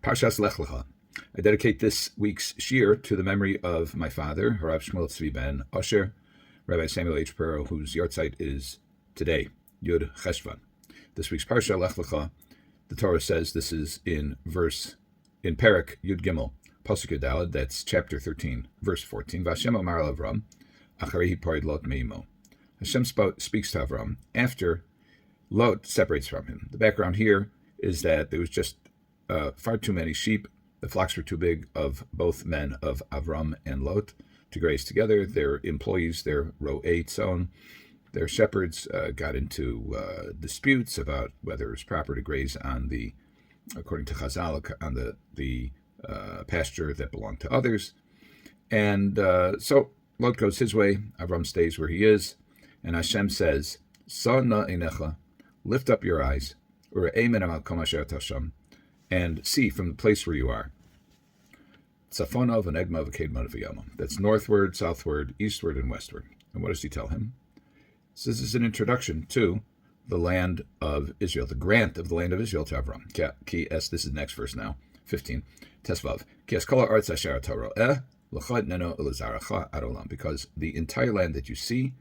Parshas Lech. I dedicate this week's shir to the memory of my father, Harav Shmuel Tzvi ben Osher, Rabbi Samuel H. Prero, whose yahrzeit is today, Yud Cheshvan. This week's Parsha Lech Lecha, the Torah says this is in Perek Yud Gimel, Pasuk Yudalad, that's chapter 13, verse 14. Vashem Amar Avram, Acharei Hiparid Lot Meimo. Hashem speaks to Avram after Lot separates from him. The background here is that there was just far too many sheep. The flocks were too big of both men of Avram and Lot to graze together. Their employees, their ro'ei tzon, their shepherds got into disputes about whether it was proper to graze on the, according to Chazal, on the pasture that belonged to others. And so Lot goes his way, Avram stays where he is, and Hashem says, Sa na einecha, lift up your eyes, and see from the place where you are. Tzafonov and Egma of Yamam. That's northward, southward, eastward, and westward. And what does he tell him? So this is an introduction to the land of Israel, the grant of the land of Israel to Avram. Ki es, this is the next verse now, 15. Tesvav. Ki es kol ha'aretz asher ata ro'eh, l'cha neno elazaracha ad olam. Because the entire land that you see,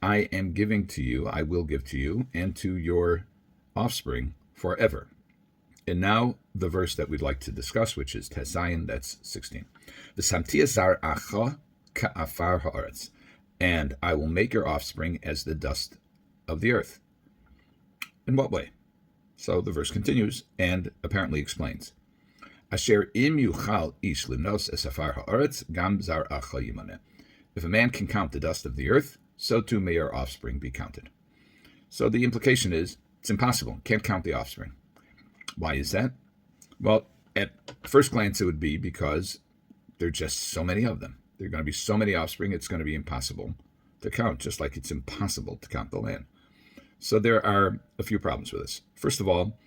I am giving to you, I will give to you, and to your offspring forever. And now the verse that we'd like to discuss, which is Tezayin, that's 16. V'samtia zar acha ka'afar ha'aretz. And I will make your offspring as the dust of the earth. In what way? So the verse continues and apparently explains. Asher im yuchal ish limnos esafar ha'aretz gam zar acha yimaneh. If a man can count the dust of the earth, so too may your offspring be counted. So the implication is, it's impossible. Can't count the offspring. Why is that? Well, at first glance, it would be because there are just so many of them. There are going to be so many offspring, it's going to be impossible to count, just like it's impossible to count the land. So there are a few problems with this. First of all,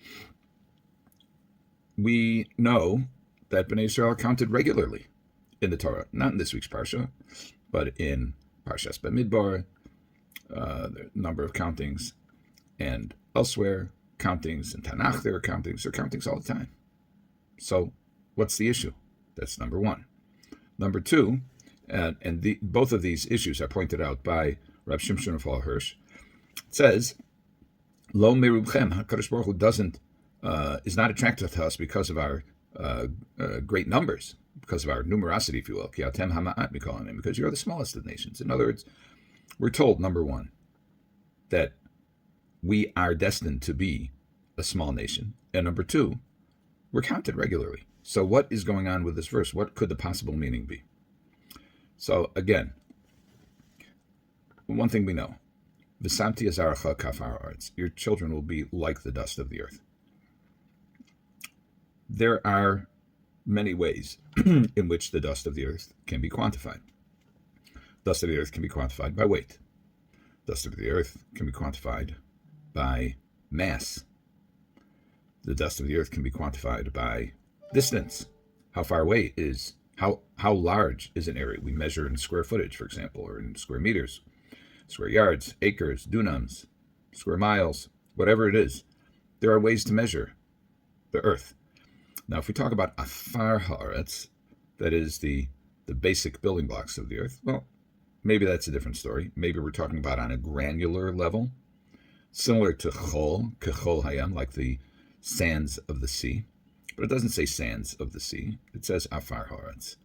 we know that Bnei Israel are counted regularly in the Torah, not in this week's Parsha, but in Parshas Bamidbar, there are a number of countings, and elsewhere, countings. In Tanakh, there are countings all the time. So what's the issue? That's number one. Number two, both of these issues are pointed out by Rabbi Shamshon and Refael Hirsch. It says, Lo merubchem, HaKadosh Baruch Hu is not attracted to us because of our great numbers, because of our numerosity, if you will, because you're the smallest of the nations. In other words, we're told, number one, that we are destined to be a small nation. And number two, we're counted regularly. So what is going on with this verse? What could the possible meaning be? So again, one thing we know, V'samti azaracha kafar arts, your children will be like the dust of the earth. There are many ways in which the dust of the earth can be quantified. Dust of the earth can be quantified by weight. Dust of the earth can be quantified by mass. The dust of the earth can be quantified by distance. How far away is, how large is an area? We measure in square footage, for example, or in square meters, square yards, acres, dunams, square miles, whatever it is. There are ways to measure the earth. Now, if we talk about afar haaretz, that is the basic building blocks of the earth, well, maybe that's a different story. Maybe we're talking about on a granular level, similar to chol, kechol hayam, like the sands of the sea. But it doesn't say sands of the sea. It says afar haaretz.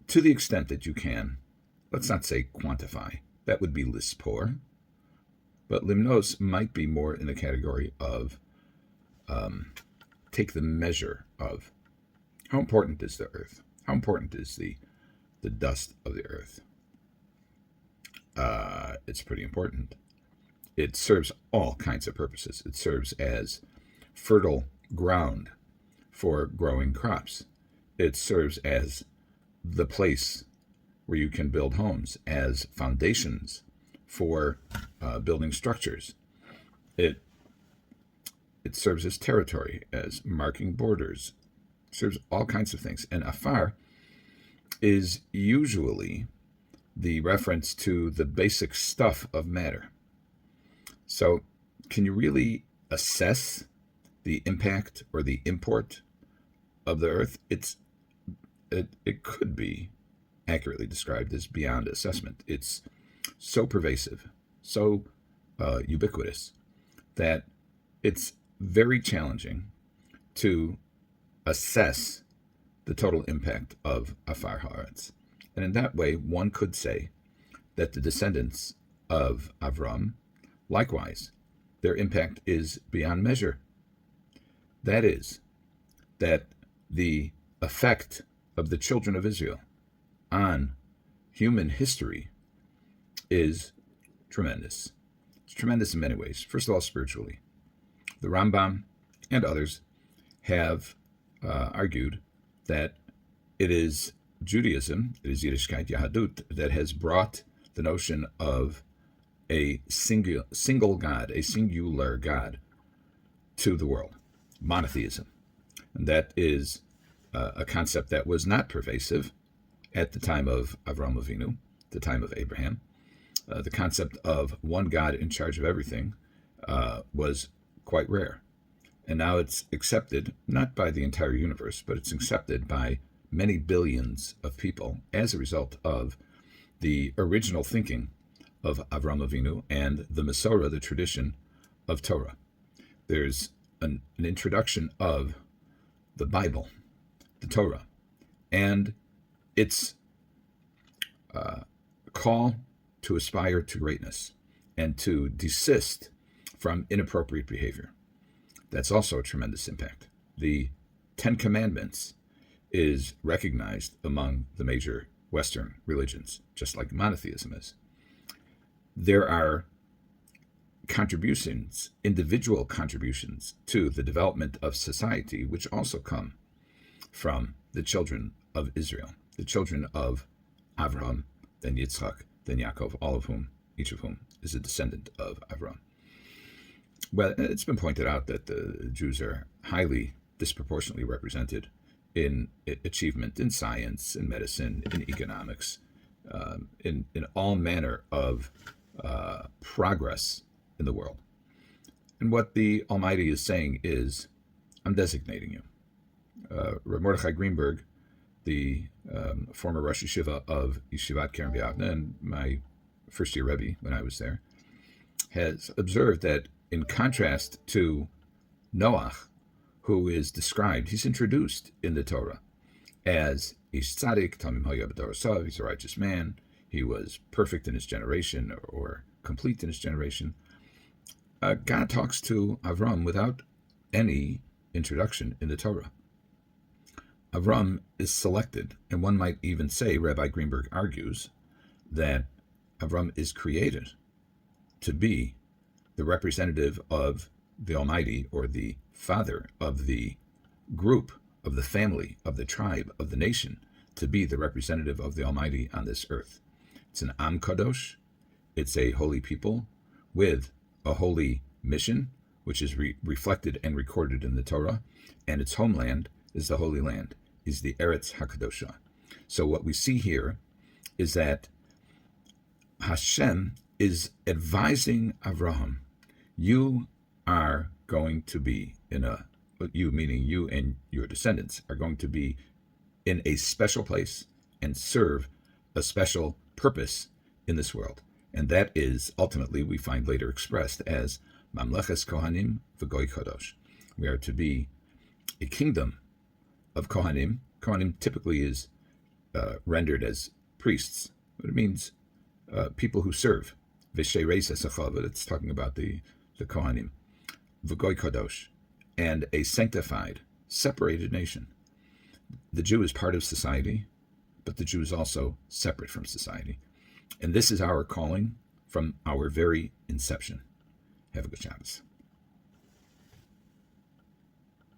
To the extent that you can, let's not say quantify. That would be lispor. But limnos might be more in the category of take the measure of how important is the earth? How important is the dust of the earth? It's pretty important. It serves all kinds of purposes. It serves as fertile ground for growing crops. It serves as the place where you can build homes, as foundations for building structures. It serves as territory, as marking borders. It serves all kinds of things. And afar is usually the reference to the basic stuff of matter. So can you really assess the impact or the import of the earth, it could be accurately described as beyond assessment. It's so pervasive, so ubiquitous, that it's very challenging to assess the total impact of Afar Haaretz. And in that way, one could say that the descendants of Avram, likewise, their impact is beyond measure. That is, that the effect of the children of Israel on human history is tremendous. It's tremendous in many ways. First of all, spiritually. The Rambam and others have argued that it is Judaism, it is Yiddishkeit, Yahadut, that has brought the notion of a single God, a singular God, to the world, monotheism. And that is a concept that was not pervasive at the time of Avraham Avinu, the time of Abraham. The concept of one God in charge of everything was quite rare. And now it's accepted, not by the entire universe, but it's accepted by many billions of people as a result of the original thinking of Avraham Avinu and the Masorah, the tradition of Torah. There's an introduction of the Bible, the Torah, and its call to aspire to greatness and to desist from inappropriate behavior. That's also a tremendous impact. The Ten Commandments is recognized among the major Western religions, just like monotheism is. There are contributions, individual contributions to the development of society, which also come from the children of Israel, the children of Avraham, then Yitzchak, then Yaakov, each of whom is a descendant of Avraham. Well, it's been pointed out that the Jews are highly disproportionately represented in achievement in science, in medicine, in economics, in all manner of progress in the world. And what the Almighty is saying is, I'm designating you. Rav Mordechai Greenberg, the former Rosh Yeshiva of Yeshivat Keren B'Yavneh, and my first-year Rebbe when I was there, has observed that in contrast to Noach, who is described, he's introduced in the Torah as Ish Tzadik, Tamim Haya B'Dorosav, he's a righteous man, he was perfect in his generation, or complete in his generation. God talks to Avram without any introduction in the Torah. Avram is selected, and one might even say, Rabbi Greenberg argues, that Avram is created to be the representative of the Almighty, or the father of the group, of the family, of the tribe, of the nation, to be the representative of the Almighty on this earth. It's an Am Kadosh, it's a holy people with a holy mission, which is reflected and recorded in the Torah, and its homeland is the Holy Land, is the Eretz HaKadoshah. So what we see here is that Hashem is advising Avraham, you are going to be you meaning you and your descendants are going to be in a special place and serve a special purpose in this world. And that is ultimately, we find later expressed as Mamleches Kohanim v'Goy Kadosh. We are to be a kingdom of Kohanim. Kohanim typically is rendered as priests, but it means people who serve. V'Shereis Esachav, it's talking about the Kohanim. V'Goy Kadosh, and a sanctified, separated nation. The Jew is part of society, but the Jew is also separate from society. And this is our calling from our very inception. Have a good Shabbos.